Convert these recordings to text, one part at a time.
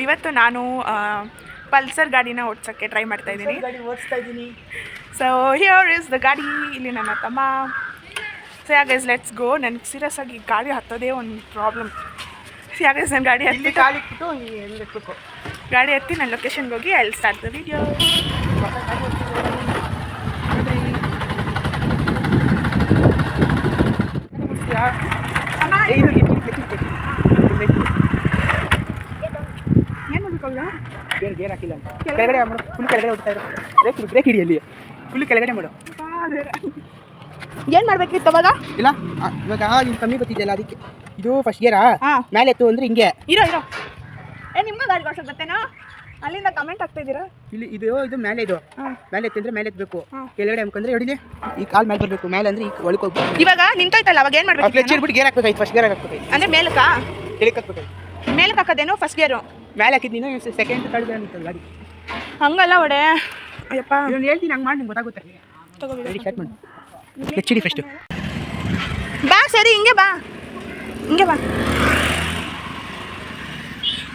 ಇವತ್ತು ನಾನು ಪಲ್ಸರ್ ಗಾಡಿನ ಓಡಿಸೋಕ್ಕೆ ಟ್ರೈ ಮಾಡ್ತಾ ಇದ್ದೀನಿ. ಸೊ ಹಿಯರ್ ಇಸ್ ದ ಗಾಡಿ. ಇಲ್ಲಿ ನನ್ನ ತಮ್ಮ. So guys let's go. ನನಗೆ ಸೀರಿಯಸ್ ಆಗಿ ಗಾಡಿ ಹತ್ತೋದೇ ಒಂದು ಪ್ರಾಬ್ಲಮ್. ಗೈಸ್ ನಾನು ಗಾಡಿ ಹತ್ತಿ ನನ್ನ ಲೊಕೇಶನ್ಗೆ ಹೋಗಿ I will start the video. Gear ಹಾಕಿಲ್ಲ ಕೆಳಗಡೆ ಮಾಡು. ಫುಲ್ ಕೆಳಗಡೆ ಹೋಗ್ತಾ ಇರೋ ಬ್ರೇಕ್ ಹಿಡಿಯಲ್ಲಿ ಫುಲ್ ಕೆಳಗಡೆ ಮಾಡು. ಏನು ಮಾಡ್ಬೇಕಿತ್ತು ಅವಾಗ? ಇಲ್ಲ ಇವಾಗ ಇದು ಕಮ್ಮಿ ಗೊತ್ತಿದೆಯಲ್ಲ ಅದಕ್ಕೆ. ಇದು ಫಸ್ಟ್ ಗೇರಾ ಮೇಲೆ ಎತ್ತು ಅಂದ್ರೆ ಹಿಂಗೆ ಇರೋ ನಿಮ್ಗೆ ಗಾಡಿ ಓಡಿಸೋಕೆ ಬರ್ತೇನೋ? ಅಲ್ಲಿಂದ ಕಮೆಂಟ್ ಆಗ್ತಾ ಇದ್ದೀರಾ? ಇಲ್ಲಿ ಇದು ಮೇಲೆ ಮೇಲೆ ಎತ್ತಂದ್ರೆ ಮೇಲೆ ಎತ್ತಬೇಕು. ಕೆಳಗಡೆ ಅನ್ಕೊಂಡ್ರೆ ಹೊಡಿಲಿ ಈ ಕಾಲು ಮೇಲೆ ಬರಬೇಕು. ಮೇಲೆ ಅಂದ್ರೆ ಈಗ ಒಳಗೆ ಹೋಗ್ಬೇಕು. ಇವಾಗ ನಿಂತೋಯ್ತಲ್ಲ ಅವಾಗ ಏನು ಮಾಡ್ಬೇಕು? ಕ್ಲಚ್ ಹಿಡ್ಬಿಟ್ಟು ಗೇರ್ ಹಾಕ್ಬೇಕಾಯ್ತು. ಫಸ್ಟ್ ಗೇರ್ ಹಾಕ್ಬೇಕಾಯ್ತು ಅಂದರೆ ಮೇಲಕ್ಕಾ ಕೆಳಗೆ ಹಾಕ್ಬೇಕಾಯ್ತು. ಮೇಲಕ್ಕೆ ಹಾಕೋದೇನು ಫಸ್ಟ್ ಗೇರು? ಮೇಲೆ ಹಾಕಿದ್ದು ನೀನು ಸೆಕೆಂಡ್ ಥರ್ಡ್ ಗೇರ್ ನಿಂತಲ್ಲ ಗಾಡಿ. ಹಂಗಲ್ಲ ಒಡೆ ಅಯ್ಯಪ್ಪ ನಾನು ಹೇಳ್ತೀನಿ ಹಂಗೆ ಮಾಡಿ ನಿಮ್ಗೆ ಗೊತ್ತಾಗುತ್ತೆ. ಗಾಡಿ ಸ್ಟಾರ್ಟ್ ಮಾಡಿ. ಕ್ಲಚ್ ಹಿಡಿ ಫಸ್ಟು. ಬಾ ಸರಿ ಹಿಂಗೆ ಬಾ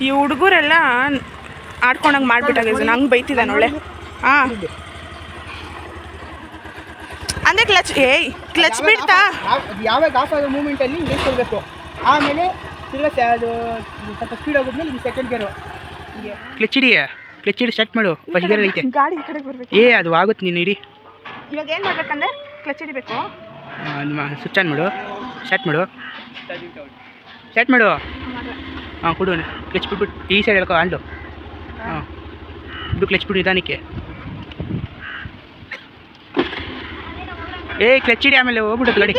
ಈ ಹುಡುಗರೆಲ್ಲ ಆಡ್ಕೊಂಡಂಗೆ ಮಾಡ್ಬಿಟ್ಟಾಗ ನಂಗೆ ಬೈತಿದ್ದಾನೆ ಒಳ್ಳೆ. ಹಾಂ ಅಂದರೆ ಕ್ಲಚ್ ಬಿಡ್ತಾ ಯಾವಾಗ ಆಫ್ ಆಗೋ ಮೂಮೆಂಟಲ್ಲಿ ಹಿಂಗೆ ಕೊಡಬೇಕು. ಆಮೇಲೆ ತಿರ್ಗಾ ಅದು ಸ್ವಲ್ಪ ಸ್ಪೀಡ್ ಹೋಗಿದ್ಮೇಲೆ ಇದು ಸೆಕೆಂಡ್ ಗೇರು. ಕ್ಲಚ್ ಹಿಡಿ ಸ್ಟಾರ್ಟ್ ಮಾಡು. ಫಸ್ಟ್ ಗೇರ್ ಐತೆ ಗಾಡಿ ಈ ಕಡೆಗೆ ಬರಬೇಕು. ಅದು ಆಗುತ್ತೆ ನೀನು ಇಡಿ. ಇವಾಗ ಏನು ಮಾಡ್ಬೇಕಂದ್ರೆ ಕ್ಲಚ್ ಹಿಡಿಬೇಕು. ಸ್ವಿಚ್ ಆನ್ ಮಾಡು. ಸ್ಟಾರ್ಟ್ ಮಾಡು. ಹಾಂ ಕೊಡು. ಕ್ಲಚ್ ಬಿಟ್ಬಿಟ್ಟು ಈ ಸೈಡ್ ಹೇಳ್ಕೊ ಆಂಡು. ಹಾಂ ಇದು ಕ್ಲಚ್ ಬಿಡು ನಿಧಾನಕ್ಕೆ. ಕ್ಲಚ್ ಹಿಡಿ ಆಮೇಲೆ ಹೋಗ್ಬಿಟ್ಟು ಗಾಡಿ.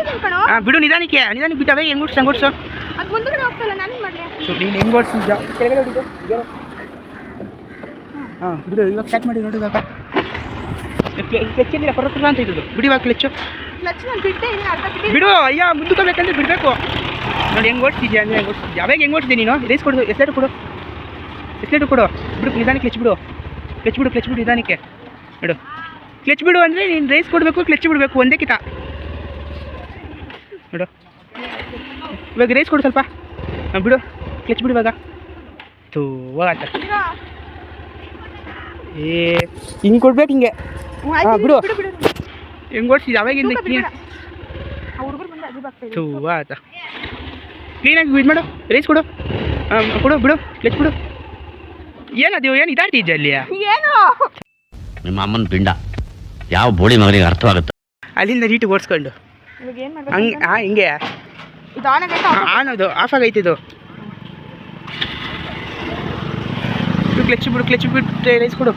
ಹಾಂ ಬಿಡು ನಿಧಾನಕ್ಕೆ ಬಿದ್ದಾವೆ. ಹೆಂಗೆ ಓಡಿಸು ನೀನು ಹೆಂಗೆ ಓಡಿಸಿದ್ಯಾ ಕೆಳಗಡೆ ಹೊಡಿದು. ಹಾಂ ಬಿಡು ಇವಾಗ ಸ್ಟಾರ್ಟ್ ಮಾಡಿ ನೋಡಿ. ಇವಾಗ ಕ್ಲಚ್ ಏನಿಲ್ಲ ಪರ್ವತ ಅಂತ ಇದ್ದು ಬಿಡಿ. ಇವಾಗ ಕ್ಲಚ್ಚು ಬಿಡು. ಅಯ್ಯ ಮುಂದಕ್ಕೆ ಬಿಡಬೇಕು. ನೋಡಿ ಹೆಂಗೆ ಓಡಿಸ್ತಿದ್ಯಾ ಅಂದರೆ ಹೆಂಗೆ ಓಡಿಸ್ತಿದ್ಯಾ. ಅವಾಗ ಹೆಂಗೆ ಓಡಿಸಿದೆ ನೀನು? ರೇಸ್ ಕೊಡು. ಎಸ್ಲೇಟು ಕೊಡು ಬಿಡು ನಿಧಾನಕ್ಕೆ. ಕ್ಲಚ್ ಬಿಡು ನಿಧಾನಕ್ಕೆ ಬಿಡು. ಕ್ಲಚ್ ಬಿಡು ಅಂದರೆ ನೀನು ರೇಸ್ ಕೊಡಬೇಕು. ಕ್ಲಚ್ ಬಿಡಬೇಕು ಒಂದೇ ಕಿತ ಬಿಡು. ಇವಾಗ ರೇಸ್ ಕೊಡು ಸ್ವಲ್ಪ. ಬಿಡು ಕ್ಲಚ್ ಬಿಡು ಇವಾಗ. ಹೋಗತ್ತ ಹಿಂಗೆ ಕೊಡ್ಬೇಕು ಹಿಂಗೆ. ಹಾಂ ಬಿಡು. ಹೆಂಗೆ ಓಡಿಸಿದ್ಯಾ ಅವಾಗಿಂದ ಆತ ಕ್ಲೀನಾಗಿ ಇದು ಮಾಡು. ರೇಸ್ ಕೊಡು. ಬಿಡು ಕ್ಲಚ್ ಬಿಡು. ಏನದು ಏನು ಇದಾಡ್ತಿದ್ಯಾ ಅಲ್ಲಿ? ಏನು ನಿಮ್ಮ ಅಮ್ಮನ ಪಿಂಡ ಯಾವ ಬೋಳಿ ಮಗನಿಗೆ ಅರ್ಥವಾಗುತ್ತೆ. ಅಲ್ಲಿಂದ ನೀಟಿಗೆ ಓಡಿಸ್ಕೊಂಡು ಹಂಗೆ. ಹಿಂಗೆ ಆನದು ಆಫ್ ಆಗೈತೆ. ಇದು ಕ್ಲಚ್ ಬಿಟ್ಟು ರೈಸ್ ಕೊಡು.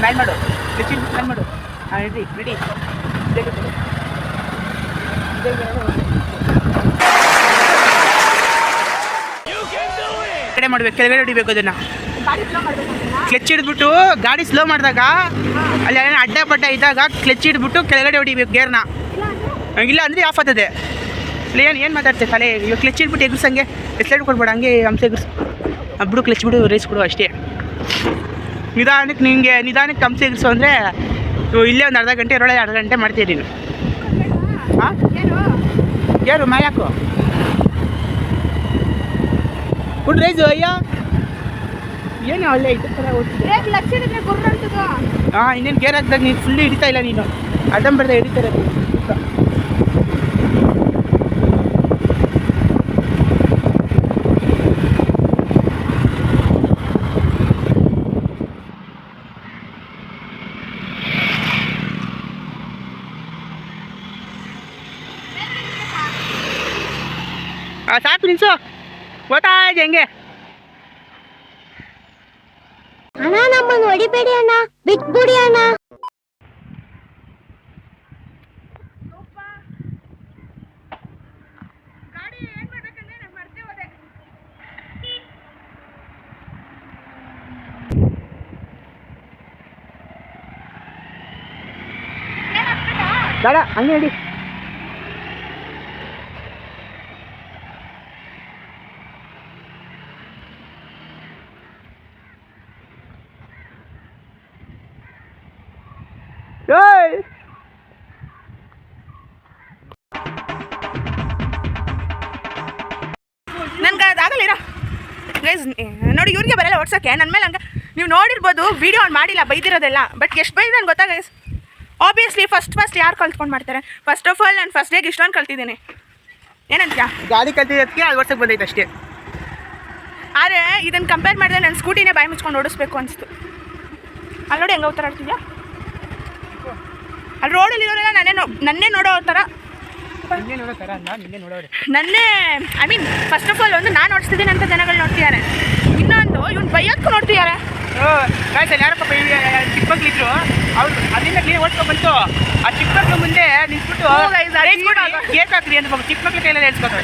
ಮ್ಯಾಲ್ ಮಾಡು. ಕ್ಲಚ್ ಮ್ಯಾಲ್ ಮಾಡು. ಹಾಂ ರೆಡಿ. ಕಡೆ ಮಾಡ್ಬೇಕು. ಕೆಳಗಡೆ ಹೊಡಿಬೇಕು ಅದನ್ನು. ಕ್ಲಚ್ ಹಿಡಿದ್ಬಿಟ್ಟು ಗಾಡಿ ಸ್ಲೋ ಮಾಡಿದಾಗ ಅಲ್ಲಿ ಅಡ್ಡ ಪಡ್ಡ ಇದ್ದಾಗ ಕ್ಲಚ್ ಹಿಡಿದ್ಬಿಟ್ಟು ಕೆಳಗಡೆ ಹೊಡಿಬೇಕು ಗೇರ್ನ. ಇಲ್ಲ ಅಂದರೆ ಆಫ್ ಆಗ್ತದೆ. ಏನು ಮಾತಾಡ್ತೇವೆ ತಲೆ. ಇವಾಗ ಕ್ಲಚ್ ಹಿಡ್ಬಿಟ್ಟು ಎಗ್ರಿಸಂಗೆ ಎಸ್ಲೇಟ್ ಕೊಡ್ಬೇಡ. ಹಂಗೆ ಹಂಸೆ ಎಗ್ರಿಸು. ಬಿಡು ಕ್ಲಚ್ ಬಿಡು ರೇಸ್ ಕೊಡು ಅಷ್ಟೇ. ನಿಧಾನಕ್ಕೆ ಹಂಸೆ ಎಗ್ರಿಸು ಅಂದರೆ ಇಲ್ಲೇ ಒಂದು ಅರ್ಧ ಗಂಟೆ ಇರೋಳೆ. ಅರ್ಧ ಗಂಟೆ ಮಾಡ್ತೀಯ ನೀನು. ಹಾಂ ಯಾರು ಮಾಯಾಕು ಫುಡ್ ರೈಸು. ಅಯ್ಯ ಏನು ಒಳ್ಳೆ ಇದ್ರ ಥರ ಓದ್ತಿದ್ದೆ. ಹಾಂ ಇನ್ನೇನು ಗೇರ್ ಹಾಕಿದಾಗ ನೀನು ಫುಲ್ಲು ಹಿಡಿತಾ ಇಲ್ಲ. ನೀನು ಅಡ್ಡಂಬರ್ದ ಹಿಡಿತಾರೆ. ಸಾಕು ನಿಲ್ಸು. ಗೊತ್ತಾ ಇದೆ ಹೆಂಗೆ? ಅಣ್ಣ ನಮ್ಮನ್ನು ಹೊಡಿಬೇಡಿ ಅಣ್ಣ, ಬಿಟ್ಬಿಡಿ ಅಣ್ಣ. ಬೇಡ ಹಂಗೆ ಹೇಳಿ. ಗೈಸ್ ನೋಡಿ ಇವ್ರಿಗೆ ಬರಲ್ಲ ಓಡ್ಸೋಕ್ಕೆ. ನನ್ನ ಮೇಲೆ ಹಂಗೆ ನೀವು ನೋಡಿರ್ಬೋದು, ವೀಡಿಯೋ ಆನ್ ಮಾಡಿಲ್ಲ ಬೈದಿರೋದೆಲ್ಲ. ಬಟ್ ಎಷ್ಟು ಬೈದು ನನಗೆ ಗೊತ್ತಾ ಗೈಸ್. ಆಬ್ವಿಯಸ್ಲಿ ಫಸ್ಟ್ ಯಾರು ಕಲ್ತ್ಕೊಂಡು ಮಾಡ್ತಾರೆ. ಫಸ್ಟ್ ಆಫ್ ಆಲ್ ನಾನು ಫಸ್ಟ್ ಡೇಗೆ ಇಷ್ಟೊಂದು ಕಲ್ತಿದ್ದೀನಿ. ಏನಂತ ಗಾಡಿ ಕಲ್ತಿದ್ದಕ್ಕೆ ಅದು ವರ್ಷಕ್ಕೆ ಬಂದೈತೆ ಅಷ್ಟೇ. ಆದರೆ ಇದನ್ನು ಕಂಪೇರ್ ಮಾಡಿದ್ರೆ ನನ್ನ ಸ್ಕೂಟಿನೇ ಬಾಯಿ ಮುಚ್ಕೊಂಡು ಓಡಿಸ್ಬೇಕು ಅನಿಸ್ತು. ಅಲ್ಲಿ ನೋಡಿ ಹೆಂಗೆ ಅವತಾರ ಆಡ್ತಿದ್ಯಾ, ಅಲ್ಲಿ ರೋಡಲ್ಲಿ ಇರೋರೆಲ್ಲ ನನ್ನೇ ನೋಡೋ ಥರ. ನಿನ್ನೆ ನೋಡೋ ಥರ ಅಲ್ಲ, ನಿನ್ನೆ ನೋಡೋರೆ ನನ್ನೇ I mean first of all ಒಂದು ನಾನು ಓಡಿಸ್ತಿದ್ದೀನಿ ಅಂತ ಜನಗಳು ನೋಡ್ತಿದ್ದಾರೆ. ಇನ್ನೊಂದು ಇವ್ನು ಬೈಯೋಕ್ಕೂ ನೋಡ್ತಿದ್ದಾರೆ. ಗಾಯ್ಸ್ ಯಾರಪ್ಪ ಚಿಕ್ಕ ಮಕ್ಳಿದ್ರು ಅವ್ರು ಅಲ್ಲಿಂದ ಕ್ಲೀನ್ ಓಡಿಸ್ಕೊಂಡು ಬಂತು. ಆ ಚಿಕ್ಕ ಮಕ್ಳು ಮುಂದೆ ನಿಂತ್ಬಿಟ್ಟು ಗೇಟ್ ಹಾಕ್ರಿ ಅಂತ ಚಿಕ್ಕ ಮಕ್ಳ ಕೈಯಲ್ಲಿ ಹೇಳ್ಸ್ಕೊತಾರೆ.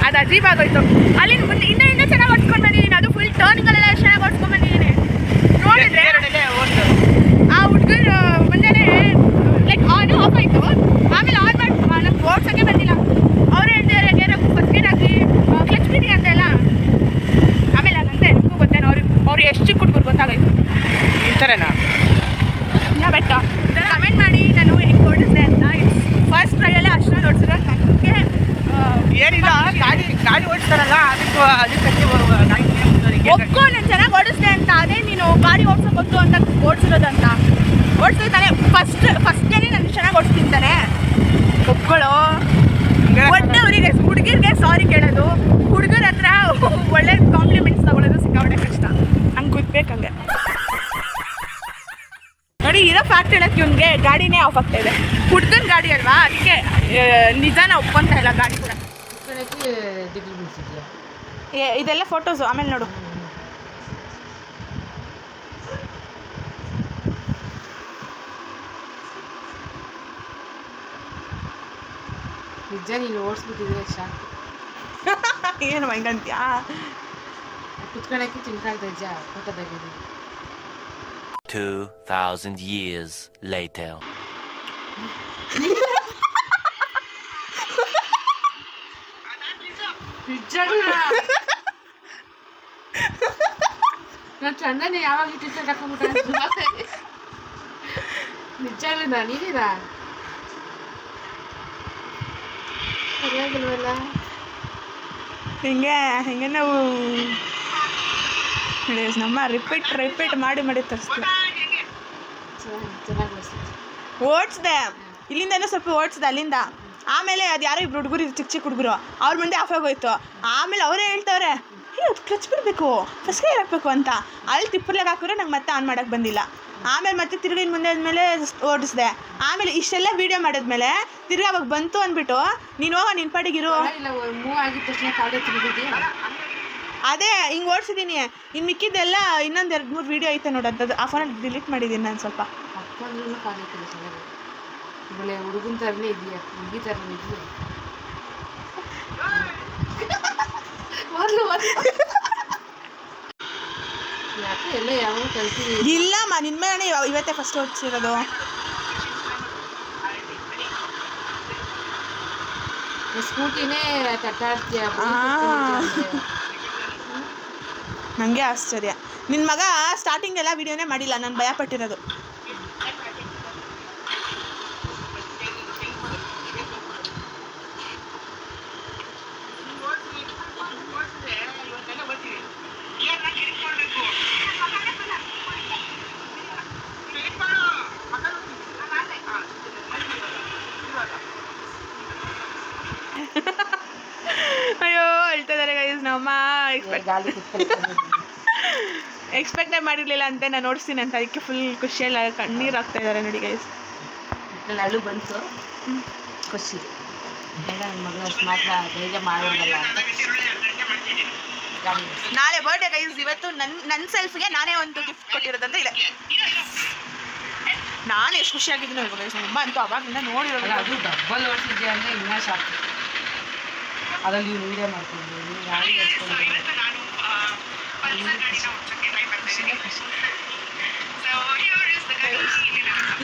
ಅದು ಅಜೀಬ್ ಆಗೋಯ್ತು. ಅಲ್ಲಿ ಮುಂದೆ ಇನ್ನೂ ಚೆನ್ನಾಗಿ ಓಡಿಸ್ಕೊಂಡು ಬಂದಿದ್ದೀನಿ. ಅದು ಫುಲ್ ಟರ್ನಿಂಗಲ್ಲೆಲ್ಲ ಚೆನ್ನಾಗಿ ಓಡಿಸ್ಕೊಂಡು ಬಂದಿದ್ದೀನಿ. ನೋಡಿದ್ರೆ ಆ ಹುಡುಗರು ಮುಂದೆ ಲೈಕ್ ಆನ್ ಆಫ್ ಆಯಿತು. ಆಮೇಲೆ ಆನ್ ಮಾಡಿ ನಮ್ಗೆ ಓಡ್ಸೋಕ್ಕೆ ಬಂದಿಲ್ಲ. ಅವ್ರು ಹೇಳ್ತಿದ್ದಾರೆ ಗೇರಾಕು ಫಸ್ಟ್ ಗೇರ್ ಹಾಕಿ ಕ್ಲಚ್ ಬಿಡಿ ಅಂತೆಲ್ಲ. ಆಮೇಲೆ ಅದಂತೆ ನಿಮಗೂ ಗೊತ್ತೇನೋ ಅವ್ರು ಎಷ್ಟು ಚಿಕ್ಕ ಹುಡುಗರು ಗೊತ್ತಾಗೋಯ್ತು. ಇಂಥರೇನಾ ಇಲ್ಲ ಬೆಟ್ಟ ಕಮೆಂಟ್ ಮಾಡಿ ನಾನು ಹೆಂಗೆ ಓಡಿಸಿದೆ ಅಂತ. ಫಸ್ಟ್ ಟ್ರೈಯಲ್ಲೇ ಅಷ್ಟೊಂದು ಓಡಿಸಿದ್ರೆ ನನಗೆ ಏನಿಲ್ಲ, ಗಾಡಿ ಓಡಿಸ್ತಾರಲ್ಲ ಅದಕ್ಕೆ ಒಕ್ಕೋ ನಾನು ಚೆನ್ನಾಗಿ ಓಡಿಸಿದೆ ಅಂತ. ಅದೇ ನೀನು ಗಾಡಿ ಓಡಿಸೋಕೆ ಗೊತ್ತು ಅಂತ ಓಡಿಸಿರೋದಂತ ಓಡಿಸ್ತಾನೆ. ಫಸ್ಟ್ನೇ ನಾನು ಚೆನ್ನಾಗಿ ಓಡಿಸ್ತಿಂತಾನೆ ಒಪ್ಕೊಳ್ಳೋ. ಒಟ್ಟೆ ಅವರಿಗೆ ಹುಡುಗಿರಿಗೆ ಸಾರಿ ಕೇಳೋದು, ಹುಡುಗರ ಹತ್ರ ಒಳ್ಳೆ ಕಾಂಪ್ಲಿಮೆಂಟ್ಸ್ ತಗೊಳ್ಳೋದು ಸಿಕ್ಕಾಬಟ್ಟೆ ಕಷ್ಟ. ಹಂಗೆ ಗೊತ್ತಬೇಕಂಗೆ ನೋಡಿ. ಇರೋ ಫ್ಯಾಕ್ಟ್ ಹೇಳೋಕ್ಕೆ ಇವ್ನಿಗೆ ಗಾಡಿನೇ ಆಫ್ ಆಗ್ತಾ ಇದೆ. ಹುಡುಗನ ಗಾಡಿ ಅಲ್ವಾ, ಅದಕ್ಕೆ ನಿಜಾನ ಒಪ್ಕೊಂತ ಇಲ್ಲ ಗಾಡಿ ಕೂಡ. ಇದೆಲ್ಲ ಫೋಟೋಸು ಆಮೇಲೆ ನೋಡು. ನಿಜ ನೀನು ಓಡಿಸ್ಬಿಟ್ಟಿದ್ರೆ ಸಾಕು. ಏನು ಹಂಗಂತ್ಯಾ? ಕುತ್ಕೊಳ್ಳೋಕ್ಕೆ ತಿನ್ಕಾಗ್ತಾ ಇದ್ದ ಫೋಟೋದಾಗಿದೆ. 2000 years later. ನಾನು ಚಂದನೆ ಯಾವಾಗ ಟಿ-ಶರ್ಟ್ ಹಾಕೊಂಡ್ಬಿಟ್ಟ ನಿಜಾಗ್ಲೂ ನೀನಿರಾ ಸರಿಯಾಗಿಲ್ವಲ್ಲ. ಹಿಂಗೆ ನಾವು ನಮ್ಮ ರಿಪೀಟ್ ಮಾಡಿ ತರಿಸ್ತೀವಿ. ಚೆನ್ನಾಗಿ ಓಡಿಸ್ದೆ ಇಲ್ಲಿಂದನೂ ಸ್ವಲ್ಪ ಓಡಿಸ್ದೆ ಅಲ್ಲಿಂದ. ಆಮೇಲೆ ಅದು ಯಾರೋ ಇಬ್ರು ಹುಡುಗರು ಚಿಕ್ಕ ಹುಡುಗರು ಅವ್ರ ಮುಂದೆ ಆಫ್ ಆಗೋಯ್ತು. ಆಮೇಲೆ ಅವರೇ ಹೇಳ್ತವ್ರೆ ಅದು ಕ್ಲಚ್ ಬಿಡಬೇಕು ಫಸ್ಟ್ ಗೇರ್ ಹಾಕಬೇಕು ಅಂತ. ಅಲ್ಲಿ ತಿಪ್ಪರ್ಲಾಗ ಹಾಕಿದ್ರೆ ನಂಗೆ ಮತ್ತೆ ಆನ್ ಮಾಡೋಕ್ಕೆ ಬಂದಿಲ್ಲ. ಆಮೇಲೆ ಮತ್ತೆ ತಿರುಗಿನ ಮುಂದೆ ಆದಮೇಲೆ ಓಡಿಸ್ದೆ. ಆಮೇಲೆ ಇಷ್ಟೆಲ್ಲ ವೀಡಿಯೋ ಮಾಡಿದ್ಮೇಲೆ ತಿರ್ಗಿ ಅವಾಗ ಬಂತು ಅಂದ್ಬಿಟ್ಟು ನೀನು ಹೋಗ ನಿನ್ನ ಪಾಡಿಗಿರು. ಮೂವ್ ಆಗಿದ ತಕ್ಷಣ ಕಾಲೇ ತಿರುಗಿದ್ಯಾ? ಅದೇ ಹಿಂಗೆ ಓಡಿಸಿದ್ದೀನಿ. ಇನ್ನು ಮಿಕ್ಕಿದ್ದೆಲ್ಲ ಇನ್ನೊಂದು 2-3 ವೀಡಿಯೋ ಐತೆ ನೋಡೋದು. ಆ ಫೋನಲ್ಲಿ ಡಿಲೀಟ್ ಮಾಡಿದ್ದೀನಿ ನಾನು ಸ್ವಲ್ಪ. ಅಪ್ಪಂದ್ರೂ ಕಾಲೇ ಚೆನ್ನಾಗಿ ಒಳ್ಳೆ ಹುಡುಗನ ಥರನೇ ಇದೆಯಾ, ಹುಡುಗಿ ಥರನೇ ಇದೆಯಾ? ಯಾಕೆ ಎಲ್ಲ ಯಾವಾಗ ಕಲ್ತೀವಿ? ಇಲ್ಲಮ್ಮ ನಿನ್ನ ಮೇಲೆ ಇವತ್ತೇ ಫಸ್ಟ್ ಓದಿಸಿರೋದು. ಸ್ಕೂಟಿನೇ ತಟ್ಟಾಡ್ತೀಯ. ನನಗೆ ಆಶ್ಚರ್ಯ. ನಿನ್ನ ಮಗ ಸ್ಟಾರ್ಟಿಂಗ್ ಎಲ್ಲ ವೀಡಿಯೋನೇ ಮಾಡಿಲ್ಲ, ನಾನು ಭಯಪಟ್ಟಿರೋದು. ಅಯ್ಯೋ ಹೇಳ್ತಾ ಇದ್ದಾರೆ ಗೈಸ್. ನಮ್ಮ ಎಕ್ಸ್ಪೆಕ್ಟೇ ಮಾಡಿರಲಿಲ್ಲ ಅಂತ ನಾನು ನೋಡಿಸ್ತೀನಿ ಅಂತ. ಅದಕ್ಕೆ ಫುಲ್ ಖುಷಿಯಲ್ಲ ಕಣ್ಣೀರು ಆಗ್ತಾ ಇದ್ದಾರೆ ನೋಡಿ ಗೈಸ್. ನನ್ನ ಅಳು ಬಂತು, ಖುಷಿ ಎಲ್ಲ ನನ್ನ ಮಗಳು ಅಷ್ಟು ಮಾತ್ರ ಧೈರ್ಯ ಮಾಡೋದಲ್ಲ ಅಂತ. ನಾಳೆ ಬರ್ಡೇ ಗೈಸ್. ಇವತ್ತು ನನ್ನ ಸೆಲ್ಫ್ಗೆ ನಾನೇ ಒಂದು ಗಿಫ್ಟ್ ಕೊಟ್ಟಿರೋದಂತ ಇದೆ. ನಾನು ಎಷ್ಟು ಖುಷಿಯಾಗಿದ್ದೀನಿ ಇವಾಗ ಗೈಸ್. ತುಂಬ ಅಂತೂ ಅವಾಗಿಂದ ನೋಡಿರೋದು. ಅದು ಡಬ್ಬಲ್ ಓಡಿಸಿದ್ಯಾ ಅಂದರೆ ಇನ್ನೂ ಶಾಕ್. ಅದ್ರಲ್ಲಿ ನೀವು ವೀಡಿಯೋ ಮಾಡ್ಕೊಂಡು ನೀವು ಗಾಡಿ ಓಡಿಸ್ಕೊಂಡು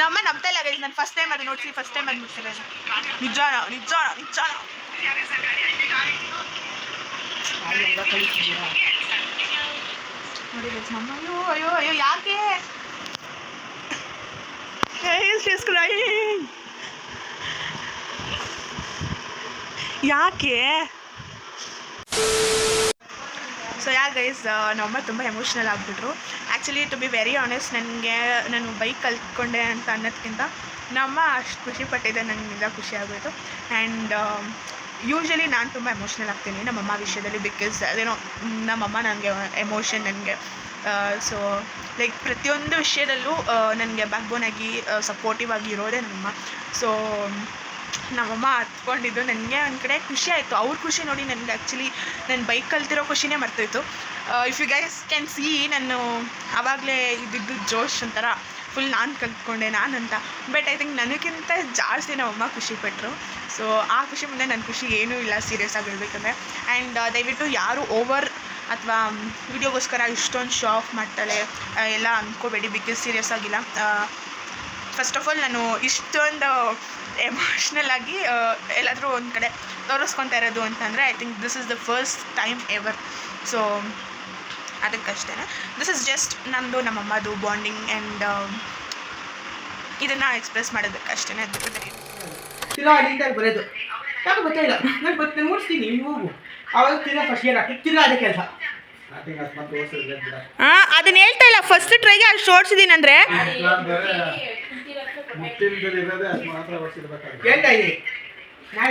ನಮ್ಮ ನಂಬ್ತಾ ಇಲ್ಲ ಗೈಸ್. ನಾನು ಫಸ್ಟ್ ಟೈಮ್ ಅದು ನೋಡ್ಸಿ ಫಸ್ಟ್ ಟೈಮ್ ಅದು ಮುಟ್ಸಿರೋದು. ನಿಜಾನ ನೋಡಿ ಗೈಸ್. ನಮ್ಮ ಅಯ್ಯೋ ಯಾಕೆ ಯಾಕೆ ಸೊ ಗೈಸ್ ನಮ್ಮಮ್ಮ ತುಂಬ ಎಮೋಷ್ನಲ್ ಆಗಿಬಿಟ್ರು. Actually to be very honest, ನನಗೆ ನಾನು ಬೈಕ್ ಕಲ್ತ್ಕೊಂಡೆ ಅಂತ ಅನ್ನೋದಕ್ಕಿಂತ ನಮ್ಮ ಅಷ್ಟು ಖುಷಿ ಪಟ್ಟಿದ್ದೆ, ನನಗೆ ನಿಜ ಖುಷಿ ಆಗೋಯಿತು. ಆ್ಯಂಡ್ ಯೂಶ್ವಲಿ ನಾನು ತುಂಬ ಎಮೋಷ್ನಲ್ ಆಗ್ತೀನಿ ನಮ್ಮಮ್ಮ ವಿಷಯದಲ್ಲಿ, ಬಿಕಾಸ್ ಅದೇನೋ ನಮ್ಮಮ್ಮ ನನಗೆ ಎಮೋಷನ್, ನನಗೆ ಸೊ ಲೈಕ್ ಪ್ರತಿಯೊಂದು ವಿಷಯದಲ್ಲೂ ನನಗೆ ಬ್ಯಾಕ್ ಬೋನ್ ಆಗಿ ಸಪೋರ್ಟಿವ್ ಆಗಿ ಇರೋದೇ ನಮ್ಮಮ್ಮ. ಸೊ ನಮ್ಮಮ್ಮ ಹತ್ಕೊಂಡಿದ್ದು ನನಗೆ ಒಂದು ಕಡೆ ಖುಷಿ ಆಯಿತು. ಅವ್ರ ಖುಷಿ ನೋಡಿ ನನಗೆ ಆ್ಯಕ್ಚುಲಿ ನನ್ನ ಬೈಕ್ ಕಲ್ತಿರೋ ಖುಷಿನೇ ಮರ್ತೋಯ್ತು. If you guys can see, ನಾನು ಆವಾಗಲೇ ಇದ್ದಿದ್ದು ಜೋಶ್ ಒಂಥರ ಫುಲ್ ನಾನು ಕಲ್ತ್ಕೊಂಡೆ ನಾನು ಅಂತ. ಬಟ್ ಐ ಥಿಂಕ್ ನನಗಿಂತ ಜಾಸ್ತಿ ನಮ್ಮಮ್ಮ ಖುಷಿಪಟ್ಟರು. ಸೊ ಆ ಖುಷಿ ಮುಂದೆ ನನ್ನ ಖುಷಿ ಏನೂ ಇಲ್ಲ, ಸೀರಿಯಸ್ ಆಗಿ ಹೇಳ್ಬೇಕಂದ್ರೆ. ಆ್ಯಂಡ್ ದಯವಿಟ್ಟು ಯಾರು ಓವರ್ ಅಥವಾ ವಿಡಿಯೋಗೋಸ್ಕರ ಇಷ್ಟೊಂದು ಶೋ ಆಫ್ ಮಾಡ್ತಾಳೆ ಎಲ್ಲ ಅಂದ್ಕೋಬೇಡಿ, ಬಿಕಾಸ್ ಸೀರಿಯಸ್ ಆಗಿಲ್ಲ. ಫಸ್ಟ್ ಆಫ್ ಆಲ್ ನಾನು ಇಷ್ಟೊಂದು ಎಮೋಷ್ನಲ್ ಆಗಿ ಎಲ್ಲಾದರೂ ಒಂದು ಕಡೆ ತೋರಿಸ್ಕೊತಾ ಇರೋದು ಅಂತಂದರೆ I think this is the first time ever. So ಅದಕ್ಕಷ್ಟೇ, ದಿಸ್ ಇಸ್ ಜಸ್ಟ್ ನಮ್ಮದು ನಮ್ಮಮ್ಮದು ಬಾಂಡಿಂಗ್ ಆ್ಯಂಡ್ ಇದನ್ನು ಎಕ್ಸ್ಪ್ರೆಸ್ ಮಾಡೋದಕ್ಕಷ್ಟೇ. ಅದು ತಿರ್ಗಾ ಅಲ್ಲಿಂದ ಬರೋದು ಯಾಕೆ ಗೊತ್ತಾಯಿಲ್ಲ, ನಾನು ನಾನು ಓಡಿಸ್ತೀನಿ, ನೀವು ಹೋಗು. ಆವಾಗ ತಿರ್ಗಾ ಫಸ್ಟ್ ಇಯರ್ ಹಾಕಿ ತಿರ್ಗಾ ಅದೇ ಕೆಲಸ. ಅದನ್ನ ಹೇಳ್ತಾ ಇಲ್ಲ, ಫಸ್ಟ್ ಟ್ರೈಗೆ ಅಷ್ಟು ಓಡಿಸಿದ್ದೀನಿ ಅಂದರೆ ಹೇಳ್ತಾ ಇದ್ದೀನಿ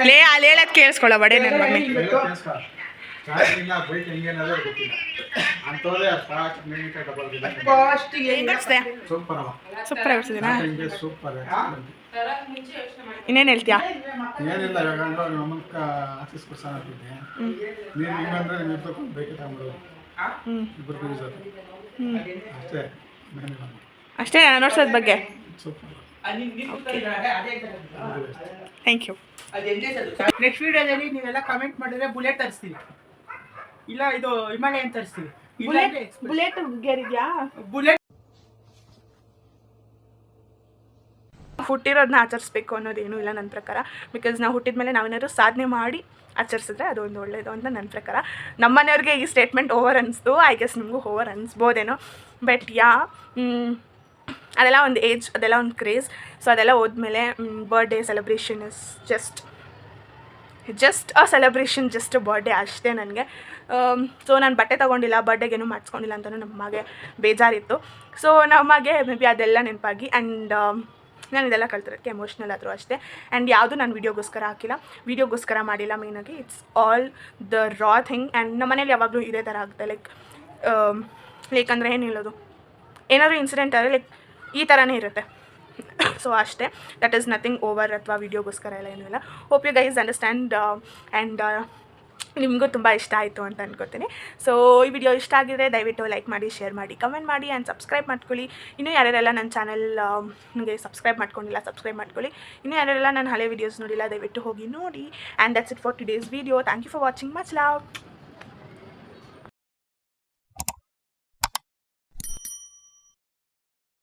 ಲೇ ಅಲ್ಲಿ ಹೇಳೋದು ಕೇಳಿಸ್ಕೊಳ್ಳೋ ಬಡೆ ನನ್ನ ಮಗನೇ. ಸೂಪರ್ ಆಗಿರ್ತಿದ್ದೀನಾ? ಇನ್ನೇನು ಹೇಳ್ತೀಯಾ? ಏನಿಲ್ಲ, ಇವಾಗ ನಮ್ಮಕ್ಕ ಆಫೀಸ್ ಕೊಡ್ಸಾನ ಅಂತಿದ್ದೆ. ನೀವು ಹಿಂಗಂದ್ರೆ ನೀವು ಬೇಕೆ ತಗೊಂಡ್ಬಿಡೋದು, ಇಬ್ಬರು ಯೂಸ್ ಆಗುತ್ತೆ ಅಷ್ಟೇ. ಅಷ್ಟೇ ನೋಡ್ಸೋದ್ ಬಗ್ಗೆ. ಸೂಪರ್. Thank you. ನೆಕ್ಸ್ಟ್ ವಿಡಿಯೋದಲ್ಲಿ ನೀವೆಲ್ಲ ಕಮೆಂಟ್ ಮಾಡಿದ್ರೆ ಬುಲೆಟ್ ತರಿಸ್ತೀವಿ, ಇಲ್ಲ ಇದು ಹಿಮಾಲಯನ್ ತರಿಸ್ತೀವಿ. ಬುಲೆಟ್ ಗೇರಿದ್ಯಾ? ಬುಲೆಟ್ ಹುಟ್ಟಿರೋದನ್ನ ಆಚರಿಸ್ಬೇಕು ಅನ್ನೋದೇನೂ ಇಲ್ಲ ನನ್ನ ಪ್ರಕಾರ. ಬಿಕಾಸ್ ನಾವು ಹುಟ್ಟಿದ ಮೇಲೆ ನಾವೇನಾದ್ರು ಸಾಧನೆ ಮಾಡಿ ಆಚರಿಸಿದ್ರೆ ಅದೊಂದು ಒಳ್ಳೆಯದು ಅಂತ ನನ್ನ ಪ್ರಕಾರ. ನಮ್ಮ ಮನೆಯವ್ರಿಗೆ ಈ ಸ್ಟೇಟ್ಮೆಂಟ್ ಓವರ್ ಅನ್ನಿಸ್ತು, ಐ ಗೆಸ್ ನಿಮಗೂ ಓವರ್ ಅನ್ನಿಸ್ಬೋದೇನೋ. ಬಟ್ ಅದೆಲ್ಲ ಒಂದು ಏಜ್, ಅದೆಲ್ಲ ಒಂದು ಕ್ರೇಜ್. ಸೊ ಅದೆಲ್ಲ ಹೋದ್ಮೇಲೆ birthday celebration is just a celebration, just a birthday ಅಷ್ಟೇ ನನಗೆ. ಸೊ ನಾನು ಬಟ್ಟೆ ತೊಗೊಂಡಿಲ್ಲ, ಬರ್ಡೇಗೇನು ಮಾಡಿಸ್ಕೊಂಡಿಲ್ಲ ಅಂತಲೂ ನಮ್ಮಗೆ ಬೇಜಾರಿತ್ತು. ಸೊ ನಮಗೆ ಮೇ ಬಿ ಅದೆಲ್ಲ ನೆನಪಾಗಿ ಆ್ಯಂಡ್ ನಾನು ಇದೆಲ್ಲ ಕಲ್ತಿರೋಕ್ಕೆ ಎಮೋಷ್ನಲ್ ಆದರೂ ಅಷ್ಟೇ. ಆ್ಯಂಡ್ ಯಾವುದು ನಾನು ವೀಡಿಯೋಗೋಸ್ಕರ ಹಾಕಿಲ್ಲ, ವೀಡಿಯೋಗೋಸ್ಕರ ಮಾಡಿಲ್ಲ ಮೇಯ್ನಾಗಿ. It's all the raw thing. And ನಮ್ಮ ಮನೇಲಿ ಯಾವಾಗಲೂ ಇದೇ ಥರ ಆಗುತ್ತೆ, ಲೈಕ್ ಅಂದರೆ ಏನು ಹೇಳೋದು, ಏನಾದರೂ ಇನ್ಸಿಡೆಂಟ್ ಆದರೆ ಲೈಕ್ ಈ ಥರನೇ ಇರುತ್ತೆ. ಸೊ ಅಷ್ಟೇ, ದಟ್ ಈಸ್ ನಥಿಂಗ್ ಓವರ್ ಅಥವಾ ವೀಡಿಯೋಗೋಸ್ಕರ ಎಲ್ಲ ಏನೂ ಇಲ್ಲ. Hope you guys understand and ನಿಮಗೂ ತುಂಬ ಇಷ್ಟ ಆಯಿತು ಅಂತ ಅನ್ಕೋತೀನಿ. ಸೊ ಈ ವಿಡಿಯೋ ಇಷ್ಟ ಆಗಿದ್ರೆ ದಯವಿಟ್ಟು ಲೈಕ್ ಮಾಡಿ, ಶೇರ್ ಮಾಡಿ, ಕಮೆಂಟ್ ಮಾಡಿ ಆ್ಯಂಡ್ ಸಬ್ಸ್ಕ್ರೈಬ್ ಮಾಡ್ಕೊಳ್ಳಿ. ಇನ್ನೂ ಯಾರ್ಯಾರೆಲ್ಲ ನನ್ನ ಚಾನಲ್ ನನಗೆ ಸಬ್ಸ್ಕ್ರೈಬ್ ಮಾಡ್ಕೊಂಡಿಲ್ಲ ಸಬ್ಸ್ಕ್ರೈಬ್ ಮಾಡ್ಕೊಳ್ಳಿ. ಇನ್ನೂ ಯಾರ್ಯಾರೆಲ್ಲ ನನ್ನ ಹಳೆ ವೀಡಿಯೋಸ್ ನೋಡಿಲ್ಲ ದಯವಿಟ್ಟು ಹೋಗಿ ನೋಡಿ. And that's it for today's video. Thank you for watching. Much love.